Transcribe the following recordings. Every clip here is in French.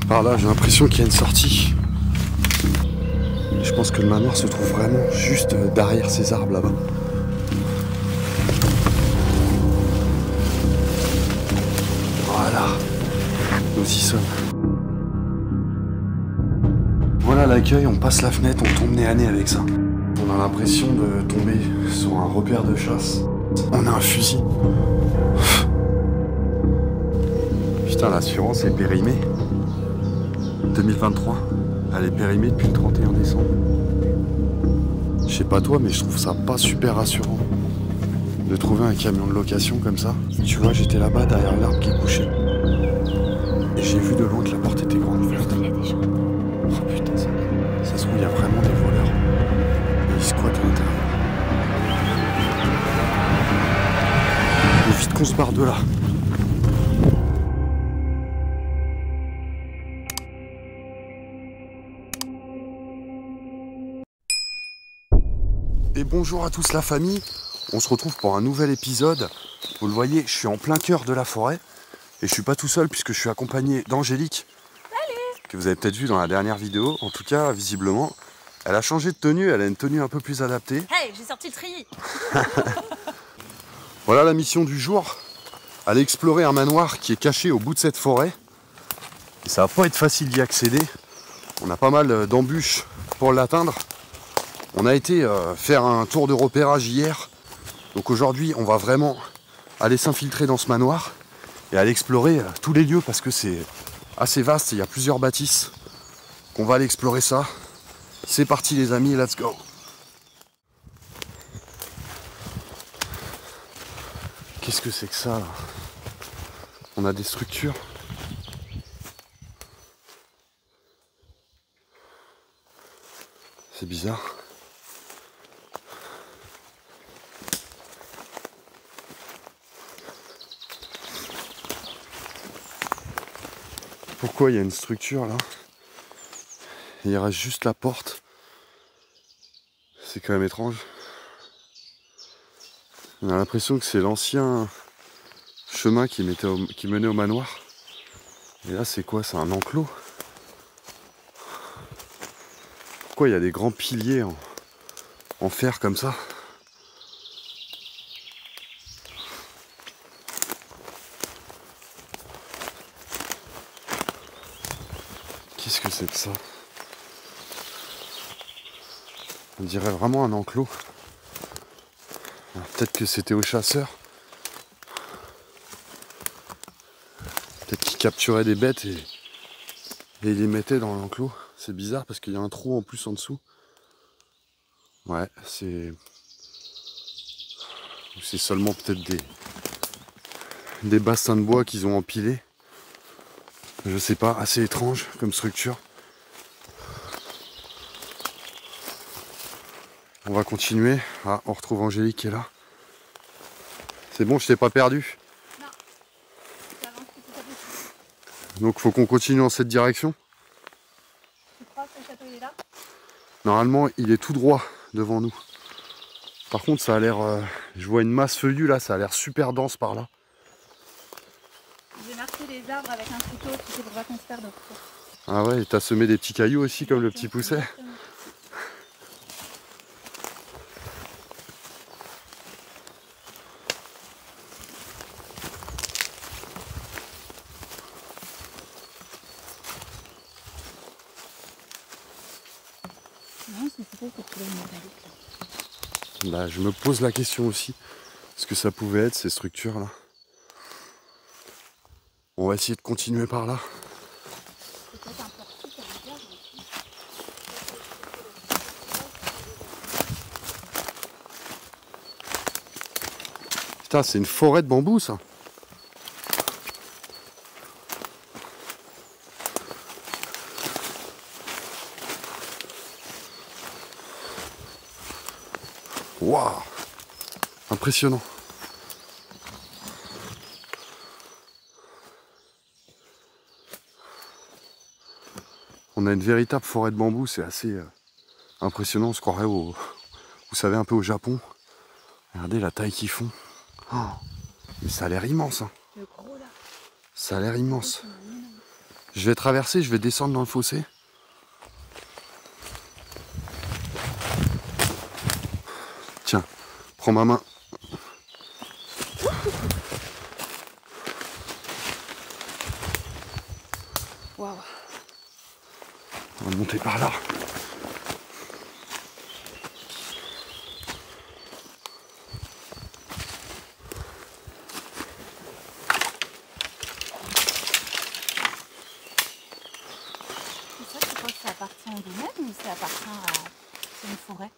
Par là, j'ai l'impression qu'il y a une sortie. Et je pense que le manoir se trouve vraiment juste derrière ces arbres là-bas. Voilà, nous y sommes. Voilà l'accueil, on passe la fenêtre, on tombe nez à nez avec ça. On a l'impression de tomber sur un repère de chasse. On a un fusil. Putain, l'assurance est périmée. 2023, elle est périmée depuis le 31 décembre. Je sais pas toi, mais je trouve ça pas super rassurant de trouver un camion de location comme ça. Tu vois, j'étais là-bas derrière l'arbre qui est couché. Et j'ai vu de loin que la porte était grande ouverte. Oh putain, ça se trouve, il y a vraiment des voleurs. Et ils squattent à l'intérieur. Faut vite qu'on se barre de là. Et bonjour à tous la famille. On se retrouve pour un nouvel épisode. Vous le voyez, je suis en plein cœur de la forêt. Et je suis pas tout seul puisque je suis accompagné d'Angélique. Salut. Que vous avez peut-être vu dans la dernière vidéo. En tout cas, visiblement, elle a changé de tenue. Elle a une tenue un peu plus adaptée. Hey, j'ai sorti le treillis. Voilà la mission du jour. Aller explorer un manoir qui est caché au bout de cette forêt. Et ça va pas être facile d'y accéder. On a pas mal d'embûches pour l'atteindre. On a été faire un tour de repérage hier. Donc aujourd'hui, on va vraiment aller s'infiltrer dans ce manoir et aller explorer tous les lieux parce que c'est assez vaste. Il y a plusieurs bâtisses. On va aller explorer ça. C'est parti les amis, let's go. Qu'est-ce que c'est que ça là? On a des structures. C'est bizarre. Pourquoi il y a une structure là? Il reste juste la porte. C'est quand même étrange. On a l'impression que c'est l'ancien chemin qui menait au manoir. Et là c'est quoi? C'est un enclos. Pourquoi il y a des grands piliers en fer comme ça? Qu'est-ce que c'est que ça? On dirait vraiment un enclos. Peut-être que c'était aux chasseurs. Peut-être qu'ils capturaient des bêtes et ils les mettaient dans l'enclos. C'est bizarre parce qu'il y a un trou en plus en dessous. Ouais, c'est seulement peut-être des bassins de bois qu'ils ont empilés. Je sais pas, assez étrange comme structure. On va continuer. Ah, on retrouve Angélique qui est là. C'est bon, je t'ai pas perdu? Non. Ça avance petit à petit. Donc faut qu'on continue dans cette direction? Tu crois que le château il est là? Normalement, il est tout droit devant nous. Par contre, ça a l'air... je vois une masse feuillue là, ça a l'air super dense par là. J'ai marqué les arbres avec un couteau, tu sais, pour pas qu'on se perde. Ah ouais, t'as semé des petits cailloux aussi comme le petit pousset. Non, c'est plutôt que tu l'as mis. Bah, je me pose la question aussi. Ce que ça pouvait être ces structures là. On va essayer de continuer par là. Putain, c'est une forêt de bambou ça. Waouh, impressionnant. On a une véritable forêt de bambou, c'est assez impressionnant. On se croirait vous savez, un peu au Japon. Regardez la taille qu'ils font. Oh, mais ça a l'air immense. Hein. Le gros là. Ça a l'air immense. Je vais traverser, je vais descendre dans le fossé. Tiens, prends ma main. Waouh. On va monter par là. Ça, tu crois que ça appartient au domaine ou ça appartient à une forêt?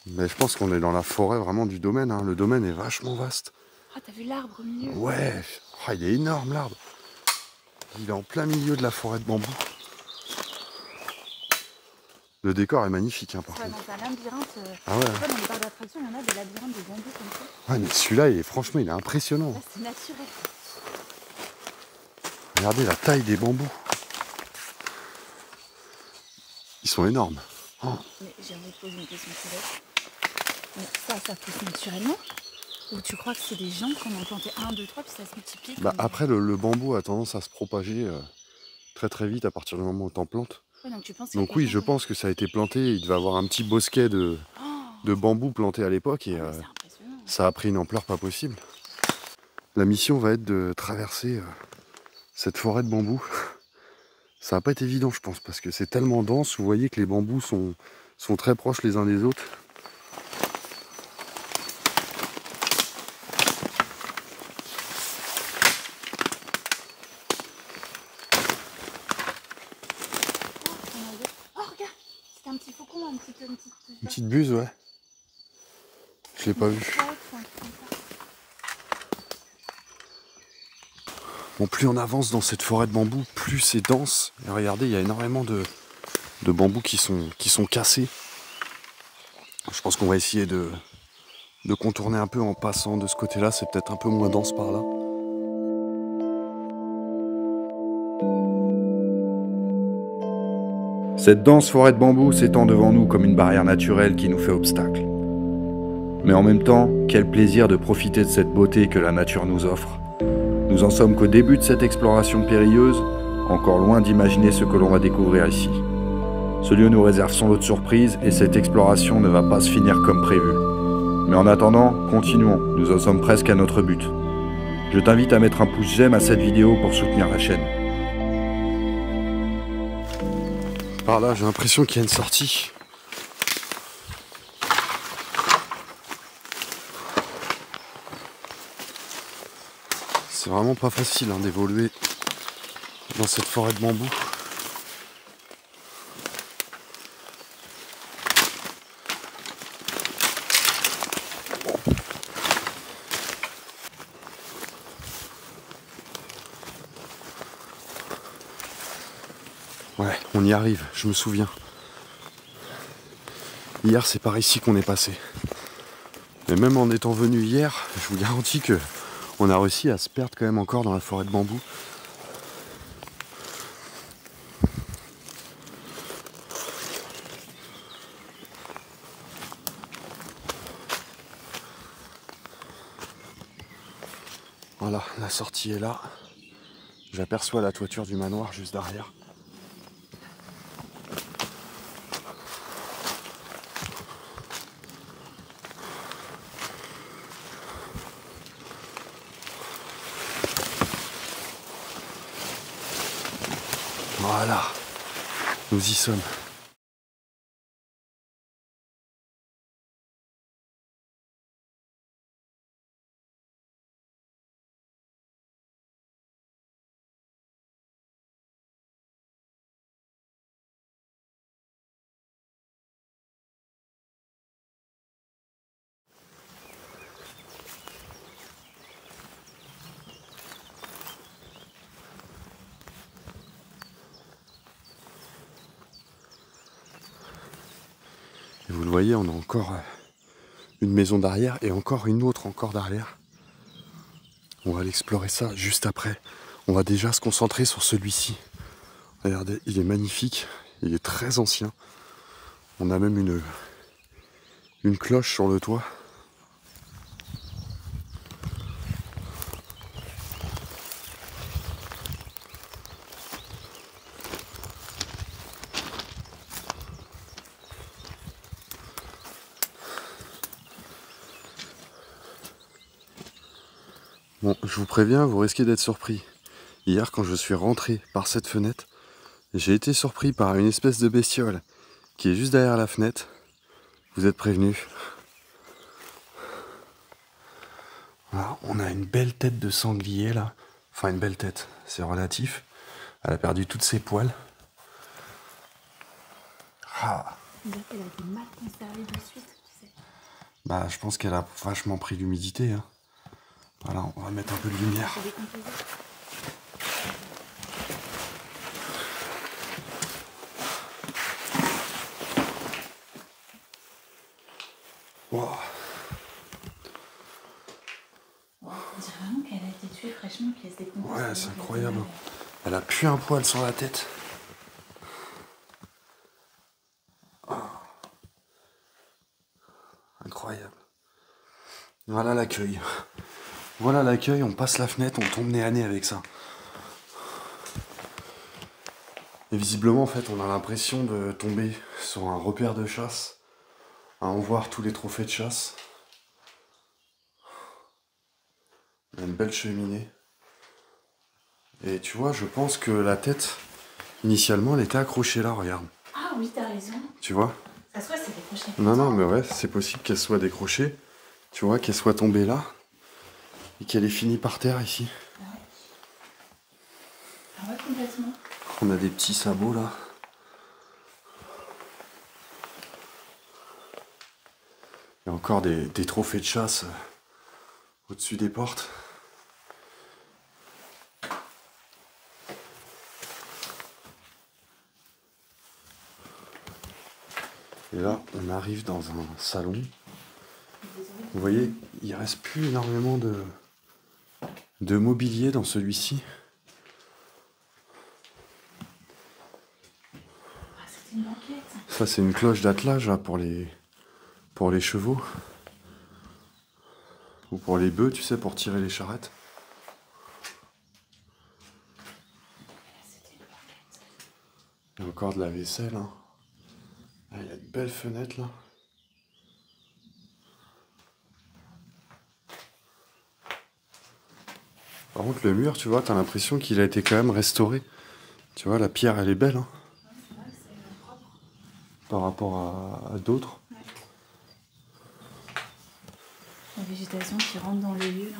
Mais je pense qu'on est dans la forêt vraiment du domaine, hein. Le domaine est vachement vaste. Ah, t'as vu l'arbre au milieu? Ouais, oh, il est énorme l'arbre. Il est en plein milieu de la forêt de bambou. Le décor est magnifique, hein, par contre. Dans un labyrinthe. Ah ouais. Dans les parcs d'attraction, il y en a des labyrinthes de bambou comme ça. Ouais, mais celui-là, franchement, il est impressionnant. Là, c'est naturel. Regardez la taille des bambous. Ils sont énormes. Oh. Mais j'ai envie de poser une question tout bête. Mais ça pousse naturellement? Ou tu crois que c'est des gens qui en ont planté 1, 2, 3 puis ça se multiplie? Bah, après, le bambou a tendance à se propager très très vite à partir du moment où tu en plantes. Ouais, donc tu penses Donc oui, je pense que ça a été planté. Il devait avoir un petit bosquet de bambou planté à l'époque et ça a pris une ampleur pas possible. La mission va être de traverser cette forêt de bambou. Ça va pas être évident, je pense, parce que c'est tellement dense. Vous voyez que les bambous sont très proches les uns des autres. Oh, regarde, c'était un petit faucon, Une petite buse, ouais. Je l'ai pas vu. Bon, plus on avance dans cette forêt de bambou, plus c'est dense. Et regardez, il y a énormément de bambous qui sont cassés. Je pense qu'on va essayer de contourner un peu en passant de ce côté-là. C'est peut-être un peu moins dense par là. Cette dense forêt de bambou s'étend devant nous comme une barrière naturelle qui nous fait obstacle. Mais en même temps, quel plaisir de profiter de cette beauté que la nature nous offre. Nous en sommes qu'au début de cette exploration périlleuse, encore loin d'imaginer ce que l'on va découvrir ici. Ce lieu nous réserve son lot de surprises et cette exploration ne va pas se finir comme prévu. Mais en attendant, continuons, nous en sommes presque à notre but. Je t'invite à mettre un pouce j'aime à cette vidéo pour soutenir la chaîne. Par là, j'ai l'impression qu'il y a une sortie. C'est vraiment pas facile d'évoluer dans cette forêt de bambou. Ouais, on y arrive, je me souviens. Hier, c'est par ici qu'on est passé. Et même en étant venu hier, je vous garantis que on a réussi à se perdre quand même encore dans la forêt de bambou. Voilà, la sortie est là. J'aperçois la toiture du manoir juste derrière. Voilà, nous y sommes. Et vous le voyez, on a encore une maison derrière et encore une autre encore derrière. On va aller explorer ça juste après. On va déjà se concentrer sur celui-ci. Regardez, il est magnifique, il est très ancien. On a même une cloche sur le toit. Bon, je vous préviens, vous risquez d'être surpris. Hier, quand je suis rentré par cette fenêtre, j'ai été surpris par une espèce de bestiole qui est juste derrière la fenêtre. Vous êtes prévenus. Voilà, on a une belle tête de sanglier là. Enfin, une belle tête, c'est relatif. Elle a perdu toutes ses poils. Ah. On dirait qu'elle a été mal conservée de suite, tu sais. Bah, je pense qu'elle a vachement pris l'humidité. Hein. Voilà, on va mettre un peu de lumière. C'est décomposé. Wow. On dirait vraiment qu'elle a été tuée fraîchement, qu'elle se décompose. Ouais, c'est incroyable. Elle a plus un poil sur la tête. Incroyable. Voilà l'accueil. Voilà l'accueil, on passe la fenêtre, on tombe nez à nez avec ça. Et visiblement, en fait, on a l'impression de tomber sur un repère de chasse, à en voir tous les trophées de chasse. Il y a une belle cheminée. Et tu vois, je pense que la tête, initialement, elle était accrochée là, regarde. Ah oui, t'as raison. Tu vois? Ça se voit, c'est décroché. Non, mais ouais, c'est possible qu'elle soit décrochée. Tu vois, qu'elle soit tombée là. Et qu'elle ait fini par terre ici. Ah ouais. Ah ouais, complètement. On a des petits sabots là. Il y a encore des trophées de chasse au-dessus des portes. Et là, on arrive dans un salon. Vous voyez, il reste plus énormément de mobilier dans celui-ci. Ah, c'était une banquette. Ça, c'est une cloche d'attelage là, pour les chevaux. Ou pour les bœufs, tu sais, pour tirer les charrettes. C'était une banquette. Il y a encore de la vaisselle. Hein. Ah, il y a une belle fenêtre là. Par contre, le mur, tu vois, t'as l'impression qu'il a été quand même restauré. Tu vois, la pierre, elle est belle, hein, Ouais, c'est vrai que c'est propre. par rapport à d'autres. Ouais. La végétation qui rentre dans le lieu, là.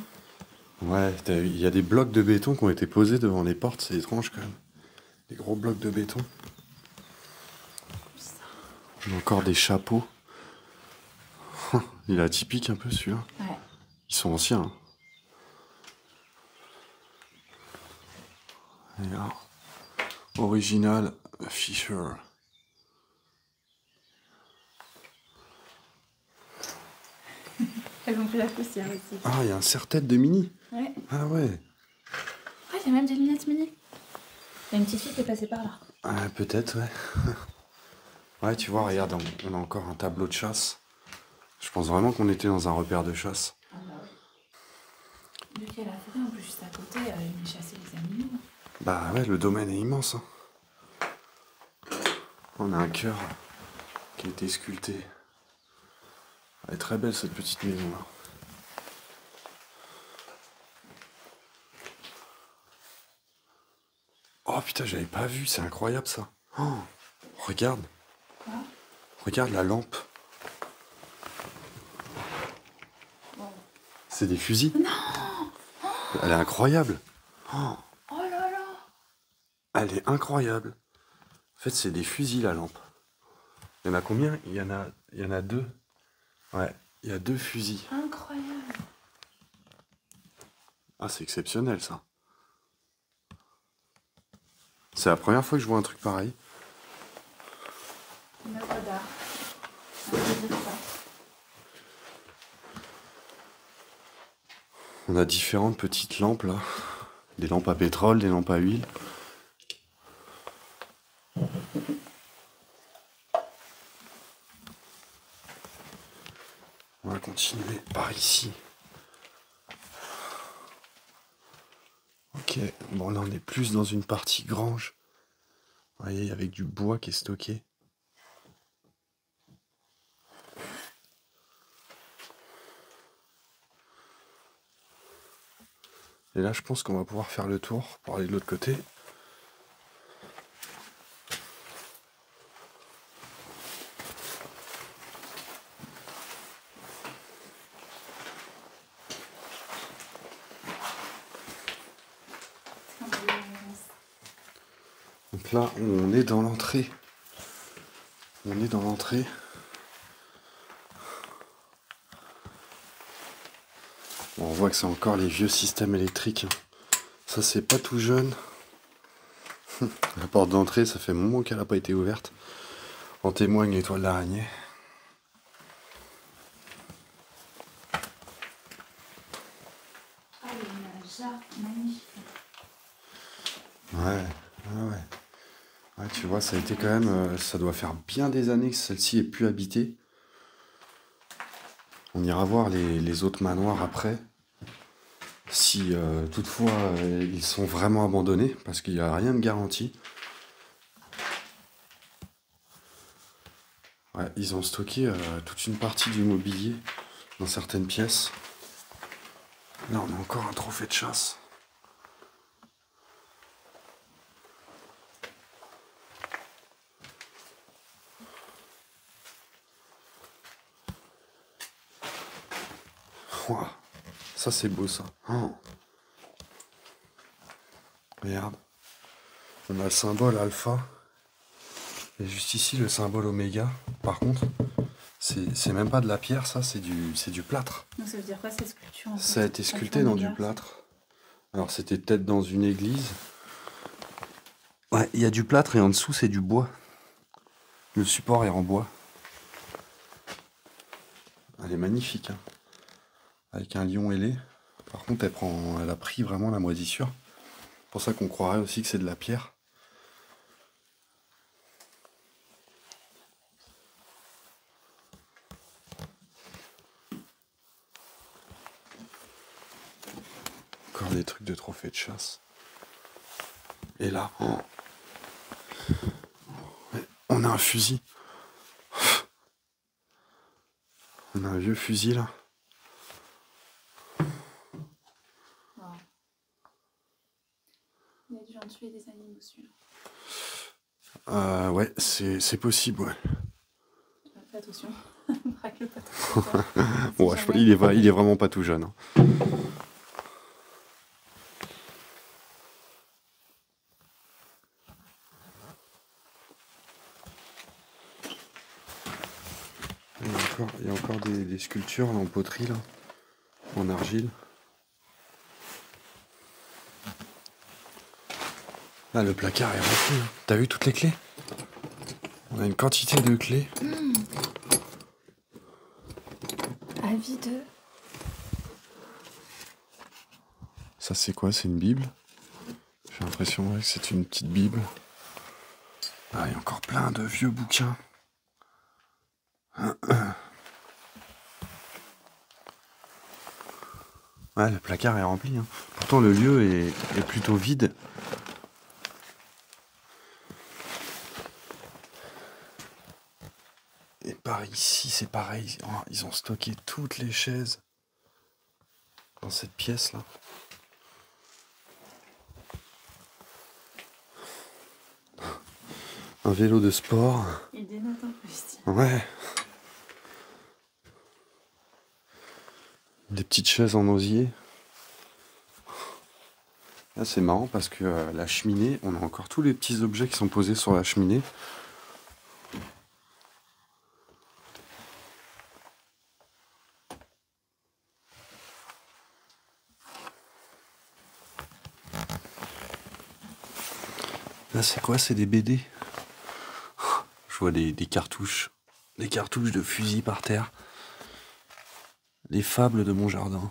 Ouais, il y a des blocs de béton qui ont été posés devant les portes, c'est étrange quand même. Des gros blocs de béton. On a encore des chapeaux. Il est atypique un peu celui-là. Ouais. Ils sont anciens. Hein. Et là, original Fisher. Elles ont pris la poussière aussi. Ah, il y a un serre-tête de mini. Ouais. Ah ouais. Ah, il y a même des lunettes mini. Il y a une petite fille qui est passée par là. Ah, peut-être, ouais. Ouais, tu vois, regarde, on a encore un tableau de chasse. Je pense vraiment qu'on était dans un repère de chasse. Ah bah oui. Vu qu'il y a la forêt en plus juste à côté, il venait chasser les animaux. Bah ouais, le domaine est immense. Hein. On a un cœur qui a été sculpté. Elle est très belle cette petite maison là. Oh putain, j'avais pas vu, c'est incroyable ça. Oh, regarde. Quoi? Regarde la lampe. Wow. C'est des fusils. Non! Elle est incroyable. Oh, Oh là là! elle est incroyable. En fait, c'est des fusils la lampe. Il y en a combien? Il y en a deux. Ouais, il y a 2 fusils. Incroyable! Ah, c'est exceptionnel ça. C'est la première fois que je vois un truc pareil. Une œuvre d'art. On peut dire ça. On a différentes petites lampes là. Des lampes à pétrole, des lampes à huile. On va continuer par ici. Ok, bon là on est plus dans une partie grange. Vous voyez, avec du bois qui est stocké. Et là, je pense qu'on va pouvoir faire le tour pour aller de l'autre côté. Donc là, on est dans l'entrée. On est dans l'entrée. Bon, on voit que c'est encore les vieux systèmes électriques. Ça, c'est pas tout jeune. La porte d'entrée, ça fait un moment qu'elle n'a pas été ouverte. En témoigne l'étoile d'araignée. Ah, le jarre, magnifique. Ouais. Ouais, tu vois, ça a été quand même... ça doit faire bien des années que celle-ci est plus habitée. On ira voir les autres manoirs après. Si toutefois ils sont vraiment abandonnés, parce qu'il n'y a rien de garanti. Ouais, ils ont stocké toute une partie du mobilier dans certaines pièces. Là, on a encore un trophée de chasse. Ouah, ça, c'est beau, ça. Oh. Regarde. On a le symbole alpha. Et juste ici, le symbole oméga. Par contre, c'est même pas de la pierre, ça, c'est du plâtre. Donc ça veut dire quoi cette sculpture en fait? Ça a été sculpté dans du plâtre. Alors, c'était peut-être dans une église. Ouais, il y a du plâtre et en dessous, c'est du bois. Le support est en bois. Elle est magnifique, hein. Avec un lion ailé. Par contre, elle a pris vraiment la moisissure. C'est pour ça qu'on croirait aussi que c'est de la pierre. Encore des trucs de trophées de chasse. Et là, oh. On a un fusil. On a un vieux fusil là. Wow. Il a dû en tuer des animaux celui-là. Ouais, c'est possible, ouais. Fais attention, braque-le pas trop. Bon, il est vraiment pas tout jeune, hein. Il y a encore des sculptures là, en poterie, là, en argile. Là, le placard est rempli. Hein. T'as vu toutes les clés? On a une quantité de clés. Avis de... Ça, c'est quoi? C'est une Bible? J'ai l'impression que c'est une petite Bible. Ah, il y a encore plein de vieux bouquins. Ouais, le placard est rempli. Hein. Pourtant, le lieu est plutôt vide. Et par ici, c'est pareil. Oh, ils ont stocké toutes les chaises dans cette pièce-là. Un vélo de sport. Il dénote un peu ici. Ouais. Des petites chaises en osier. Là, c'est marrant parce que la cheminée, on a encore tous les petits objets qui sont posés sur la cheminée. Là, c'est quoi? C'est des BD. Je vois des cartouches. Des cartouches de fusil par terre. Les fables de mon jardin.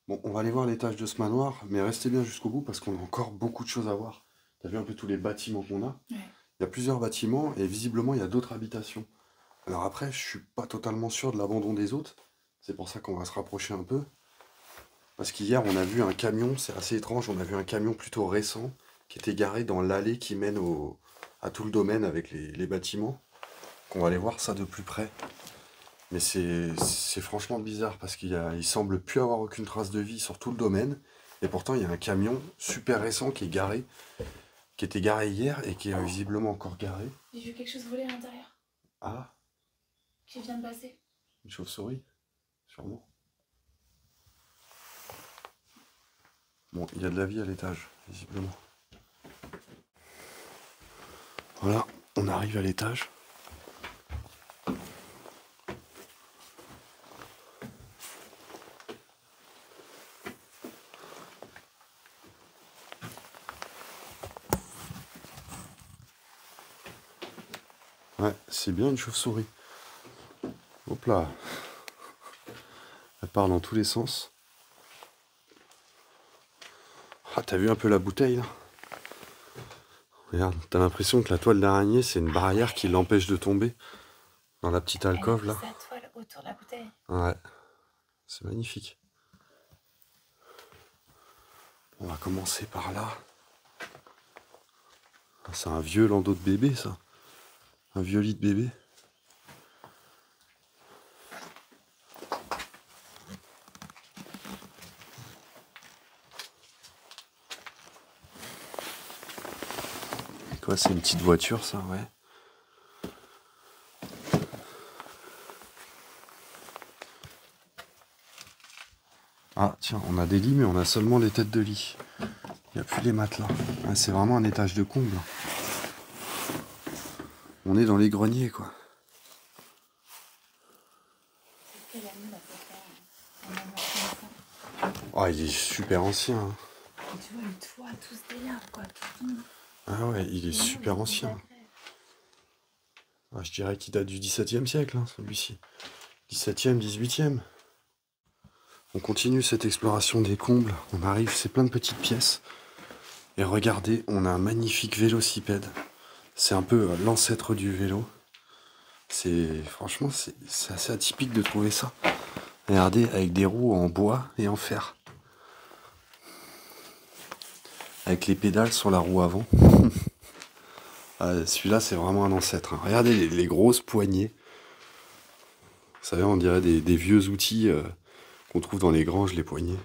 Bon, on va aller voir l'étage de ce manoir, mais restez bien jusqu'au bout parce qu'on a encore beaucoup de choses à voir. T'as vu un peu tous les bâtiments qu'on a? Ouais. Il y a plusieurs bâtiments et visiblement il y a d'autres habitations. Alors après, je suis pas totalement sûr de l'abandon des autres. C'est pour ça qu'on va se rapprocher un peu. Parce qu'hier, on a vu un camion, c'est assez étrange, on a vu un camion plutôt récent qui était garé dans l'allée qui mène à tout le domaine avec les bâtiments. On va aller voir ça de plus près. Mais c'est franchement bizarre parce il semble plus avoir aucune trace de vie sur tout le domaine. Et pourtant, il y a un camion super récent qui était garé hier et qui est visiblement encore garé. J'ai vu quelque chose voler à l'intérieur. Ah, Qui vient de passer. une chauve-souris, sûrement. Bon, il y a de la vie à l'étage, visiblement. Voilà, on arrive à l'étage. Ouais, c'est bien une chauve-souris. Hop là. Elle part dans tous les sens. Ah, t'as vu un peu la bouteille là? Regarde, t'as l'impression que la toile d'araignée, c'est une barrière qui l'empêche de tomber dans la petite alcôve là. Sa toile autour de la bouteille. Ouais, c'est magnifique. On va commencer par là. C'est un vieux landau de bébé ça. Un vieux lit de bébé. Quoi, c'est une petite voiture ça, ouais. Ah tiens, on a des lits mais on a seulement les têtes de lit. Il n'y a plus les matelas. Ah, c'est vraiment un étage de comble. On est dans les greniers quoi. Oh, il est super ancien. Hein. Et tu vois le toit, tout se délabre quoi, tout tombe. Ah ouais, il est super ancien. Ah, je dirais qu'il date du XVIIe siècle, hein, celui-ci. 17e, 18e. On continue cette exploration des combles. On arrive, c'est plein de petites pièces. Et regardez, on a un magnifique vélocipède. C'est un peu l'ancêtre du vélo. Franchement, c'est assez atypique de trouver ça. Regardez, avec des roues en bois et en fer. Avec les pédales sur la roue avant. Ah, celui-là, c'est vraiment un ancêtre. Hein. Regardez les grosses poignées. Vous savez, on dirait des vieux outils qu'on trouve dans les granges, les poignées.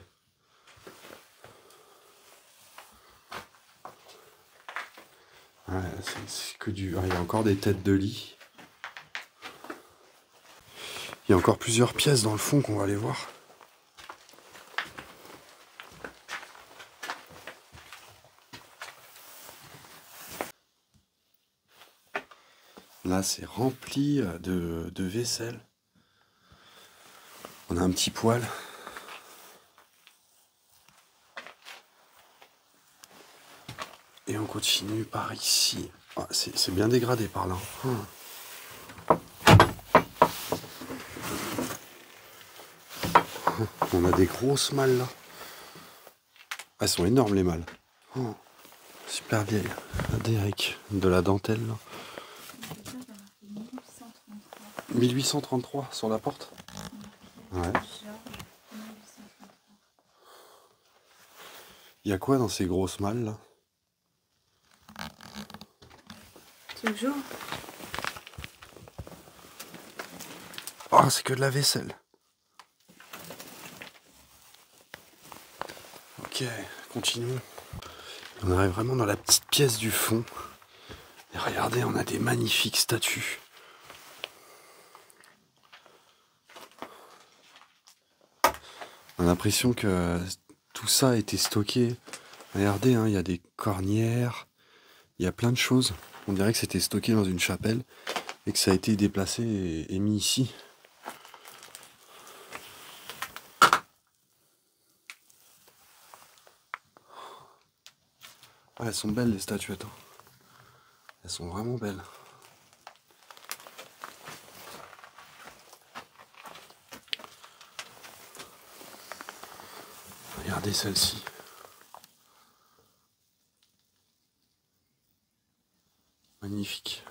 Ouais, c'est que du... Ah, il y a encore des têtes de lit. Il y a encore plusieurs pièces dans le fond qu'on va aller voir. Là, c'est rempli de vaisselle. On a un petit poêle. Et on continue par ici. Ah, c'est bien dégradé par là. On a des grosses malles là. Elles sont énormes les malles. Oh, super vieilles. Regardez avec de la dentelle là. 1833 sur la porte. Ouais. Il y a quoi dans ces grosses malles là? Toujours. Oh, c'est que de la vaisselle. Ok, continuons. On arrive vraiment dans la petite pièce du fond. Et regardez, on a des magnifiques statues. On a l'impression que tout ça a été stocké. Regardez, hein, il y a des cornières, il y a plein de choses. On dirait que c'était stocké dans une chapelle et que ça a été déplacé et mis ici. Ah, elles sont belles les statuettes. Hein. Elles sont vraiment belles. Regardez celle-ci. Magnifique.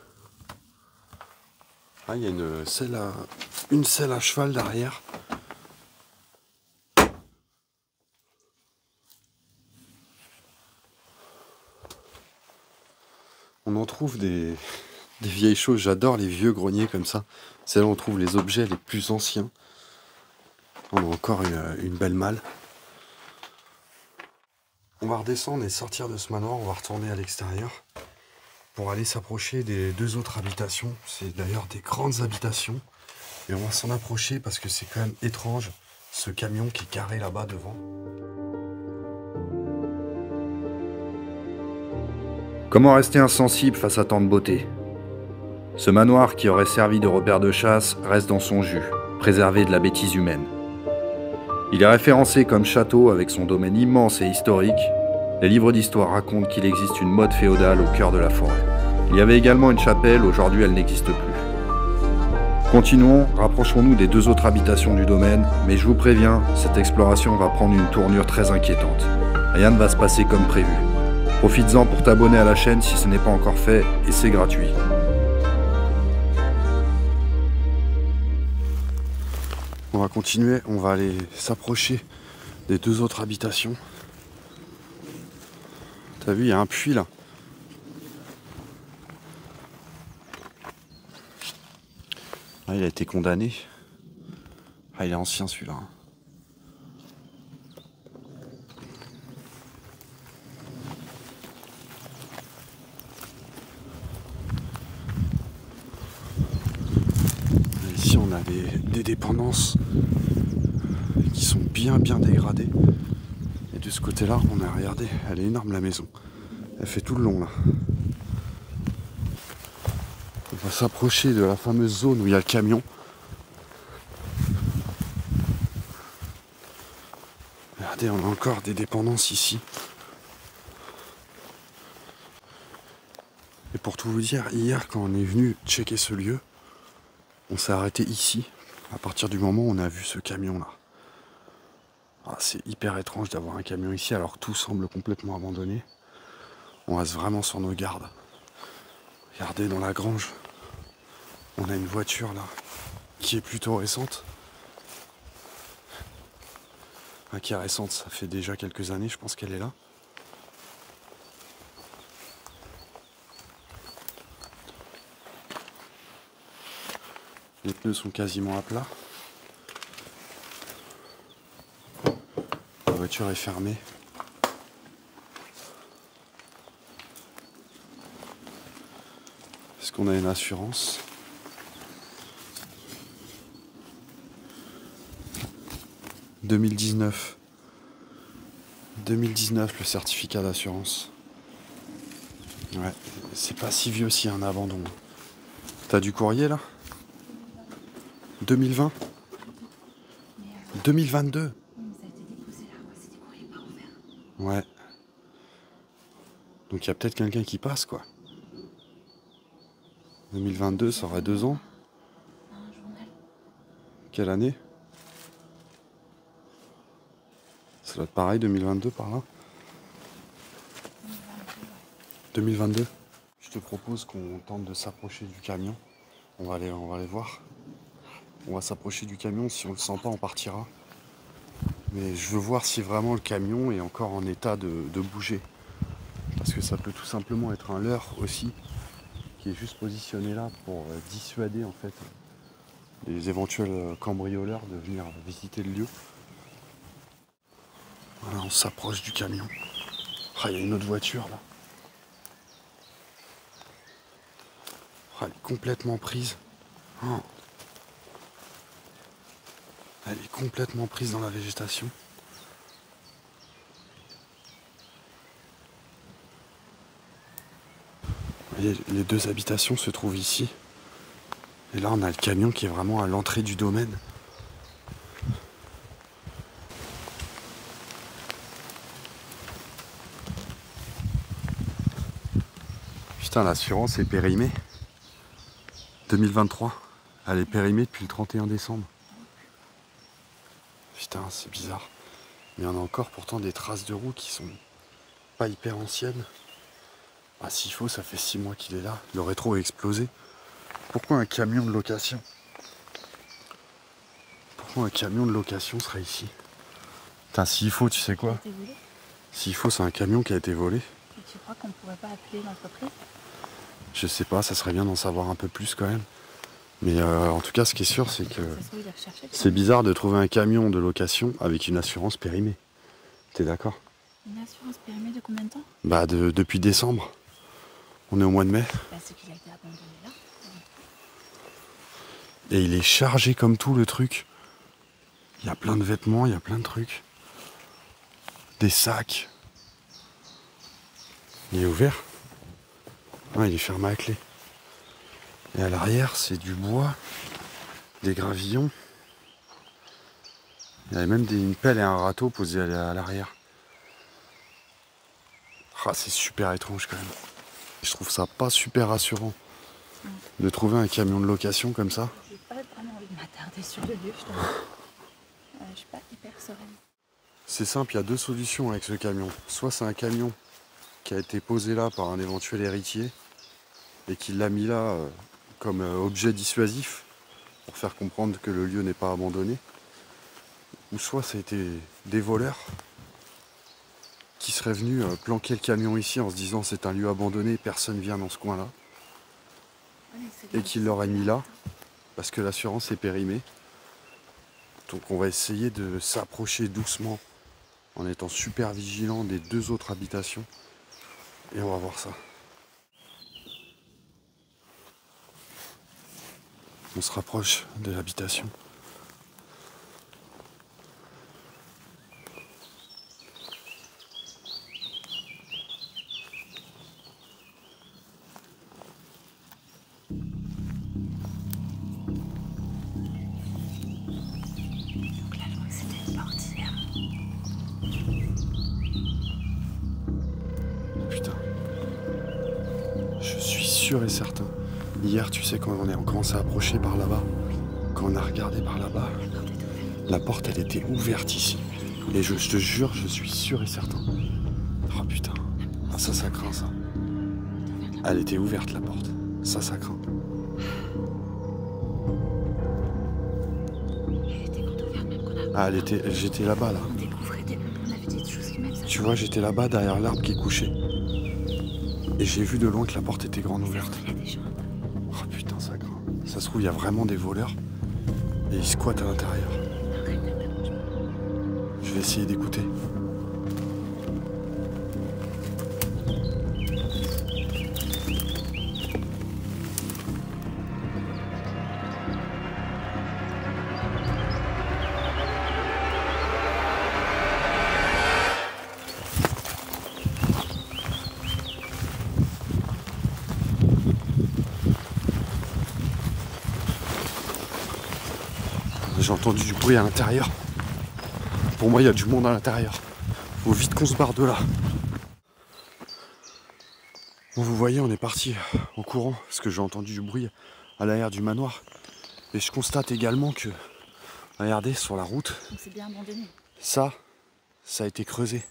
Ah, il y a une selle à cheval derrière. On en trouve des vieilles choses. J'adore les vieux greniers comme ça. C'est là où on trouve les objets les plus anciens. On a encore une belle malle. On va redescendre et sortir de ce manoir. On va retourner à l'extérieur pour aller s'approcher des 2 autres habitations. C'est d'ailleurs des grandes habitations. Et on va s'en approcher parce que c'est quand même étrange, ce camion qui est garé là-bas devant. Comment rester insensible face à tant de beauté? Ce manoir qui aurait servi de repère de chasse reste dans son jus, préservé de la bêtise humaine. Il est référencé comme château avec son domaine immense et historique. Les livres d'histoire racontent qu'il existe une motte féodale au cœur de la forêt. Il y avait également une chapelle, aujourd'hui elle n'existe plus. Continuons, rapprochons-nous des 2 autres habitations du domaine, mais je vous préviens, cette exploration va prendre une tournure très inquiétante. Rien ne va se passer comme prévu. Profites-en pour t'abonner à la chaîne si ce n'est pas encore fait, et c'est gratuit. On va continuer, on va aller s'approcher des 2 autres habitations. T'as vu, il y a un puits là. Ah, il a été condamné. Ah, il est ancien celui-là. Ici, on a des dépendances qui sont bien dégradées. Et de ce côté-là, on a regardé, elle est énorme la maison. Elle fait tout le long là. On va s'approcher de la fameuse zone où il y a le camion. Regardez, on a encore des dépendances ici. Et pour tout vous dire, hier quand on est venu checker ce lieu, on s'est arrêté ici, à partir du moment où on a vu ce camion là. Ah, c'est hyper étrange d'avoir un camion ici alors que tout semble complètement abandonné. On reste vraiment sur nos gardes. Regardez dans la grange, on a une voiture là, qui est plutôt récente. Enfin, qui est récente, ça fait déjà quelques années, je pense qu'elle est là. Les pneus sont quasiment à plat. La voiture est fermée. Est-ce qu'on a une assurance? « 2019 le certificat d'assurance. » Ouais, c'est pas si vieux s'il y a un abandon. T'as du courrier là? 2020? 2022? Ça a été déposé là, c'est des courriers pas ouverts. Ouais. Donc il y a peut-être quelqu'un qui passe quoi. 2022, ça aurait 2 ans. Un journal. Quelle année? Ça doit être pareil, 2022 par là. 2022. Je te propose qu'on tente de s'approcher du camion. On va aller voir. On va s'approcher du camion, si on le sent pas, on partira. Mais je veux voir si vraiment le camion est encore en état de bouger. Parce que ça peut tout simplement être un leurre aussi, qui est juste positionné là pour dissuader en fait les éventuels cambrioleurs de venir visiter le lieu. Voilà, on s'approche du camion. Ah, il y a une autre voiture là. Ah, elle est complètement prise. Oh. Elle est complètement prise dans la végétation. Vous voyez, les 2 habitations se trouvent ici. Et là, on a le camion qui est vraiment à l'entrée du domaine. Putain, l'assurance est périmée. 2023. Elle est périmée depuis le 31 décembre. Putain, c'est bizarre. Mais il y en a encore pourtant des traces de roues qui sont pas hyper anciennes. Ah, s'il faut, ça fait 6 mois qu'il est là. Le rétro a explosé. Pourquoi un camion de location? Pourquoi un camion de location serait ici? Putain, s'il faut, tu sais quoi? S'il faut, c'est un camion qui a été volé. Et tu crois qu'on pourrait pas appeler l'entreprise? Je sais pas, ça serait bien d'en savoir un peu plus quand même. Mais en tout cas, ce qui est sûr, c'est que c'est bizarre de trouver un camion de location avec une assurance périmée. T'es d'accord? Une assurance périmée de combien de temps? Bah depuis décembre. On est au mois de mai. Bah c'est qu'il a été abandonné là. Et il est chargé comme tout le truc. Il y a plein de vêtements, il y a plein de trucs. Des sacs. Il est ouvert? Non, il est fermé à clé. Et à l'arrière, c'est du bois, des gravillons. Il y avait même une pelle et un râteau posés à l'arrière. Ah, c'est super étrange quand même. Je trouve ça pas super rassurant de trouver un camion de location comme ça. J'ai pas vraiment envie de m'attarder sur le lieu, je t'avoue. Je suis pas hyper sereine. C'est simple, il y a deux solutions avec ce camion. Soit c'est un camion qui a été posé là par un éventuel héritier et qui l'a mis là comme objet dissuasif pour faire comprendre que le lieu n'est pas abandonné. Ou soit ça a été des voleurs qui seraient venus planquer le camion ici en se disant c'est un lieu abandonné, personne vient dans ce coin là. Et qui l'auraient mis là parce que l'assurance est périmée. Donc on va essayer de s'approcher doucement en étant super vigilant des deux autres habitations. Et on va voir ça. On se rapproche de l'habitation. Donc là, je crois que c'était une portière. Putain. Je suis sûr et certain. Hier, tu sais, quand on a commencé à approcher par là-bas, quand on a regardé par là-bas, la porte, elle était ouverte ici. Et je te jure, je suis sûr et certain. Oh putain. Ah, ça craint ça. Elle était ouverte la porte. Ça craint. Elle était grande ouverte même qu'on a. Ah, j'étais là-bas là. On découvrait on avait des choses qui même ça. Tu vois, j'étais là-bas derrière l'arbre qui est couché. Et j'ai vu de loin que la porte était grande ouverte. Il y a des gens. Oh putain, ça craint. Ça se trouve, il y a vraiment des voleurs. Et ils squattent à l'intérieur. Je vais essayer d'écouter. J'ai entendu du bruit à l'intérieur. Pour moi, il y a du monde à l'intérieur. Faut vite qu'on se barre de là. Bon, vous voyez, on est parti en courant parce que j'ai entendu du bruit à l'arrière du manoir. Et je constate également que, regardez, sur la route, Donc c'est bien abandonné. ça a été creusé.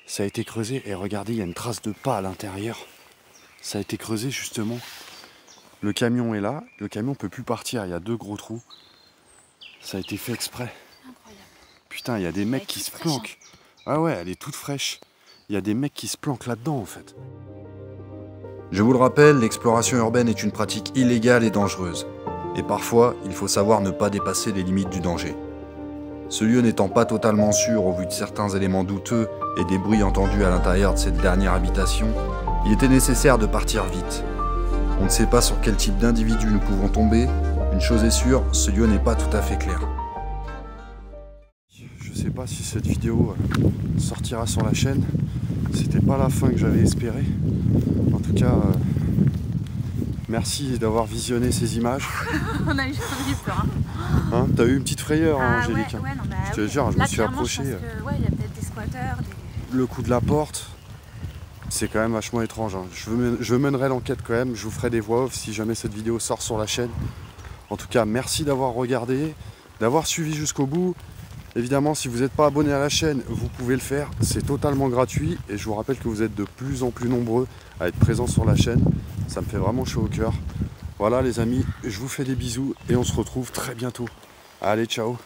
Ça a été creusé et regardez, il y a une trace de pas à l'intérieur. Ça a été creusé justement. Le camion est là, le camion peut plus partir, il y a deux gros trous. Ça a été fait exprès. Incroyable. Putain, il y a des mecs Elle est qui toute se fraîche, planquent. Ah ouais, elle est toute fraîche. Il y a des mecs qui se planquent là-dedans en fait. Je vous le rappelle, l'exploration urbaine est une pratique illégale et dangereuse. Et parfois, il faut savoir ne pas dépasser les limites du danger. Ce lieu n'étant pas totalement sûr au vu de certains éléments douteux et des bruits entendus à l'intérieur de cette dernière habitation, il était nécessaire de partir vite. On ne sait pas sur quel type d'individu nous pouvons tomber. Une chose est sûre, ce lieu n'est pas tout à fait clair. Je sais pas si cette vidéo sortira sur la chaîne. C'était pas la fin que j'avais espéré. En tout cas, merci d'avoir visionné ces images. On a eu peur. Hein, t'as eu une petite frayeur, hein, Angélique. Ouais, non, bah, je te jure, je me suis approché. Je pense que, ouais, il y a peut-être des squatteurs. Le coup de la porte, c'est quand même vachement étrange. Hein. Je mènerai l'enquête quand même. Je vous ferai des voix off si jamais cette vidéo sort sur la chaîne. En tout cas, merci d'avoir regardé, d'avoir suivi jusqu'au bout. Évidemment, si vous n'êtes pas abonné à la chaîne, vous pouvez le faire. C'est totalement gratuit. Et je vous rappelle que vous êtes de plus en plus nombreux à être présents sur la chaîne. Ça me fait vraiment chaud au cœur. Voilà les amis, je vous fais des bisous et on se retrouve très bientôt. Allez, ciao!